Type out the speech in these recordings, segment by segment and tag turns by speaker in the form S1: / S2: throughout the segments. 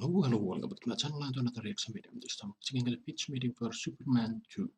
S1: Hallå welcome to my channel. I'm Jonathan Reaction video. This time I'm checking the pitch meeting for Superman 2.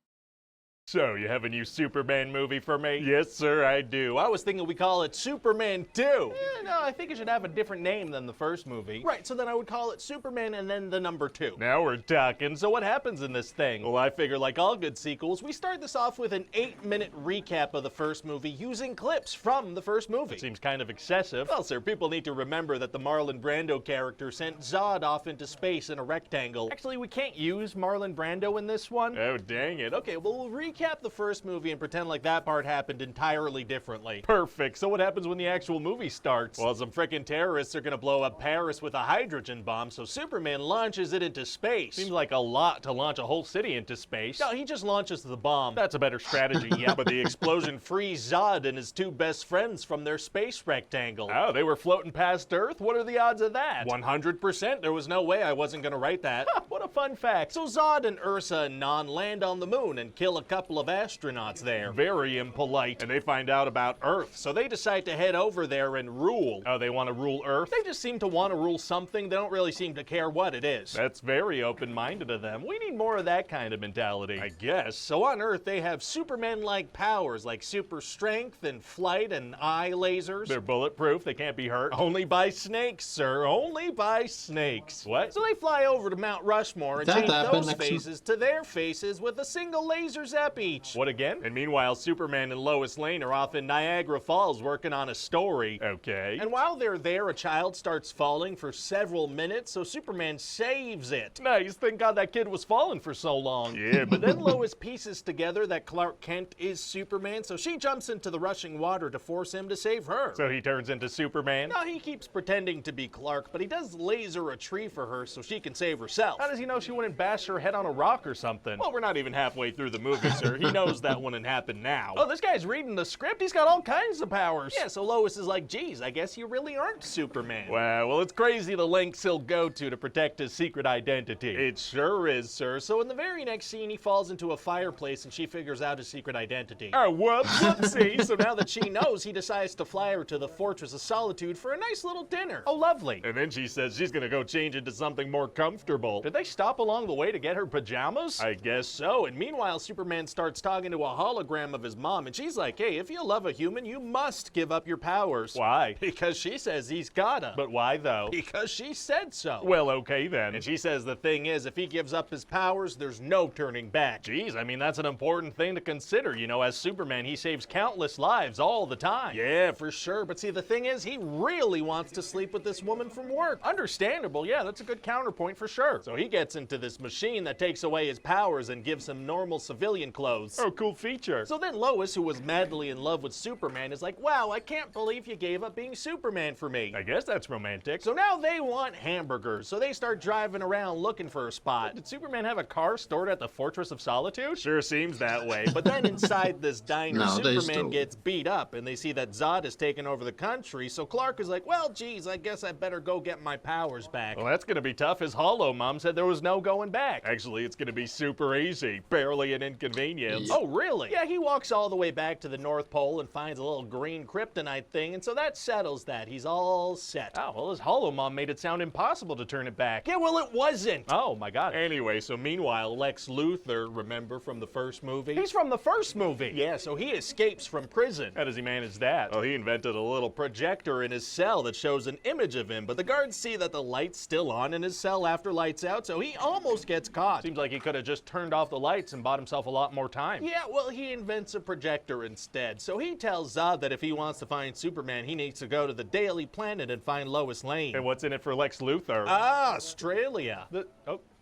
S2: So, you have a new Superman movie for me? Yes, sir, I do. I was thinking we call it Superman 2. No, I think it should have a different name than the first movie. Right, so then I would call it Superman and then the number 2. Now we're talking. So what happens in this thing? Well, I figure like all good sequels, we start this off with an 8-minute recap of the first movie using clips from the first movie. It seems kind of excessive. Well, sir, people need to remember that the Marlon Brando character sent Zod off into space in a rectangle. Actually, we can't use Marlon Brando in this one. Oh, dang it. Okay, well, we'll recap the first movie and pretend like that part happened entirely differently. Perfect. So what happens when the actual movie starts? Well, some frickin' terrorists are gonna blow up Paris with a hydrogen bomb, so Superman launches it into space. Seems like a lot to launch a whole city into space. No, he just launches the bomb. That's a better strategy, yeah, but the explosion frees Zod and his two best friends from their space rectangle. Oh, they were floating past Earth? What are the odds of that? 100%. There was no way I wasn't gonna write that. What a fun fact. So Zod and Ursa and Non land on the moon and kill a couple of astronauts there. Very impolite. And they find out about Earth, so they decide to head over there and rule. Oh, they want to rule Earth? They just seem to want to rule something. They don't really seem to care what it is. That's very open-minded of them. We need more of that kind of mentality, I guess. So on Earth, they have Superman-like powers, like super strength and flight and eye lasers. They're bulletproof. They can't be hurt. Only by snakes, sir. Only by snakes. What? So they fly over to Mount Rushmore and change those faces to their faces with a single laser zap each. What again? And meanwhile, Superman and Lois Lane are off in Niagara Falls working on a story. Okay. And while they're there, a child starts falling for several minutes, so Superman saves it. Nice. Thank God that kid was falling for so long. Yeah, but then Lois pieces together that Clark Kent is Superman, so she jumps into the rushing water to force him to save her. So he turns into Superman? No, he keeps pretending to be Clark, but he does laser a tree for her so she can save herself. How does he know she wouldn't bash her head on a rock or something? Well, we're not even halfway through the movie, sir. He knows that wouldn't happen now. Oh, this guy's reading the script. He's got all kinds of powers. Yeah, so Lois is like, geez, I guess you really aren't Superman. Wow, well, it's crazy the lengths he'll go to protect his secret identity. It sure is, sir. So in the very next scene, he falls into a fireplace and she figures out his secret identity. Oh, whoopsie. So now that she knows, he decides to fly her to the Fortress of Solitude for a nice little dinner. Oh, lovely. And then she says she's gonna go change into something more comfortable. Did they stop along the way to get her pajamas? I guess so. And meanwhile, Superman starts talking to a hologram of his mom, and she's like, hey, if you love a human, you must give up your powers. Why? Because she says he's gotta. But why, though? Because she said so. Well, okay, then. And she says the thing is, if he gives up his powers, there's no turning back. Jeez, I mean, that's an important thing to consider. You know, as Superman, he saves countless lives all the time. Yeah, for sure. But see, the thing is, he really wants to sleep with this woman from work. Understandable, yeah, that's a good counterpoint for sure. So he gets into this machine that takes away his powers and gives him normal civilian clothes. Oh, cool feature. So then Lois, who was madly in love with Superman, is like, wow, I can't believe you gave up being Superman for me. I guess that's romantic. So now they want hamburgers, so they start driving around looking for a spot. Did Superman have a car stored at the Fortress of Solitude? Sure seems that way. But then inside this diner, Superman gets beat up, and they see that Zod has taken over the country, so Clark is like, well, geez, I guess I better go get my powers back. Well, that's gonna be tough. His Hollow Mom said there was no going back. Actually, it's gonna be super easy. Barely an inconvenience. Oh, really? Yeah, he walks all the way back to the North Pole and finds a little green kryptonite thing, and so that settles that. He's all set. Oh, well, his Hollow Mom made it sound impossible to turn it back. Yeah, well, it wasn't. Oh, my God. Anyway, so meanwhile, Lex Luthor, remember from the first movie? He's from the first movie. Yeah, so he escapes from prison. How does he manage that? Well, he invented a little projector in his cell that shows an image of him, but the guards see that the light's still on in his cell after lights out, so he almost gets caught. Seems like he could have just turned off the lights and bought himself a lot more time. Yeah, well, he invents a projector instead. So he tells Zod that if he wants to find Superman, he needs to go to the Daily Planet and find Lois Lane. And what's in it for Lex Luthor? Ah, Australia.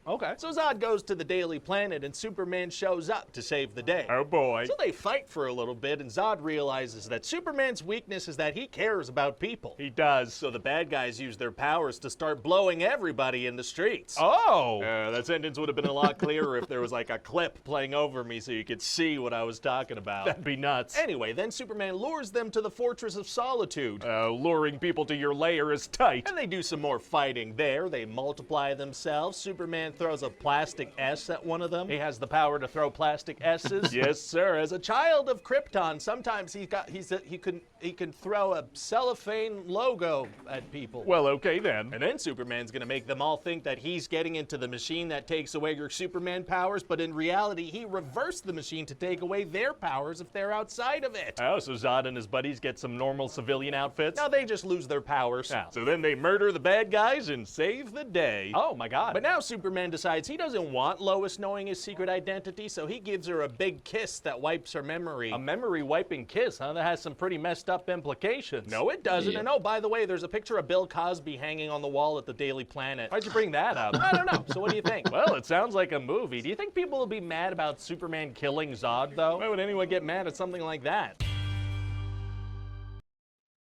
S2: Okay. So Zod goes to the Daily Planet and Superman shows up to save the day. Oh boy. So they fight for a little bit and Zod realizes that Superman's weakness is that he cares about people. He does. So the bad guys use their powers to start blowing everybody in the streets. Oh! That sentence would have been a lot clearer if there was like a clip playing over me so you could see what I was talking about. That'd be nuts. Anyway, then Superman lures them to the Fortress of Solitude. Luring people to your lair is tight. And they do some more fighting there. They multiply themselves. Superman throws a plastic S at one of them. He has the power to throw plastic S's. Yes, sir. As a child of Krypton, sometimes he can throw a cellophane logo at people.
S3: Well, okay then.
S2: And then Superman's gonna make them all think that he's getting into the machine that takes away your Superman powers, but in reality, he reversed the machine to take away their powers if they're outside of it.
S3: Oh, so Zod and his buddies get some normal civilian outfits?
S2: Now they just lose their powers.
S3: Oh, so then they murder the bad guys and save the day.
S2: Oh my god. But now Superman decides he doesn't want Lois knowing his secret identity, so he gives her a big kiss that wipes her memory.
S3: A memory wiping kiss, huh? That has some pretty messed up implications.
S2: No, it doesn't.
S1: Yeah.
S2: And oh, by the way, there's a picture of Bill Cosby hanging on the wall at the Daily Planet. Why'd you bring that up? I don't know. So what do you think?
S3: Well, it sounds like a movie. Do you think people will be mad about Superman killing Zod, though? Why would anyone get mad at something like that?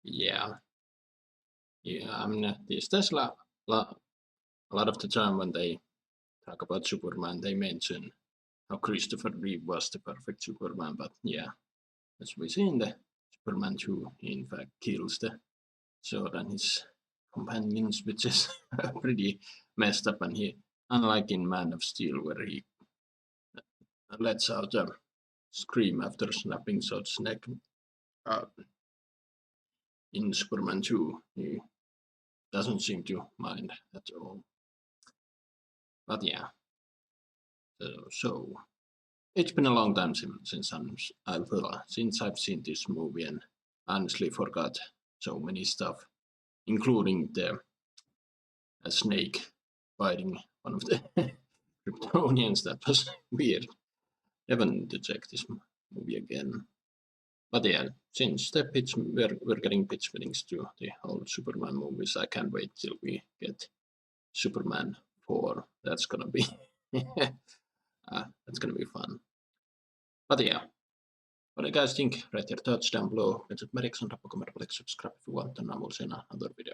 S1: Yeah. Yeah, I mean, these days, a lot of the time when they talk about Superman, they mention how Christopher Reeve was the perfect Superman. But yeah, as we see in the Superman 2, he in fact kills the Zod and his companions, which is pretty messed up. And he, unlike in Man of Steel, where he lets out a scream after snapping Zod's neck, in Superman 2, he doesn't seem to mind at all. But yeah, so it's been a long time since I've seen this movie, and honestly forgot so many stuff, including the snake fighting one of the Kryptonians. That was weird. Haven't to check this movie again. But yeah, since we're getting pitch meetings to the old Superman movies, I can't wait till we get Superman 4. That's gonna be that's gonna be fun. But yeah, what do you guys think? Write your thoughts down below. Subscribe if you want, and I will see you in another video.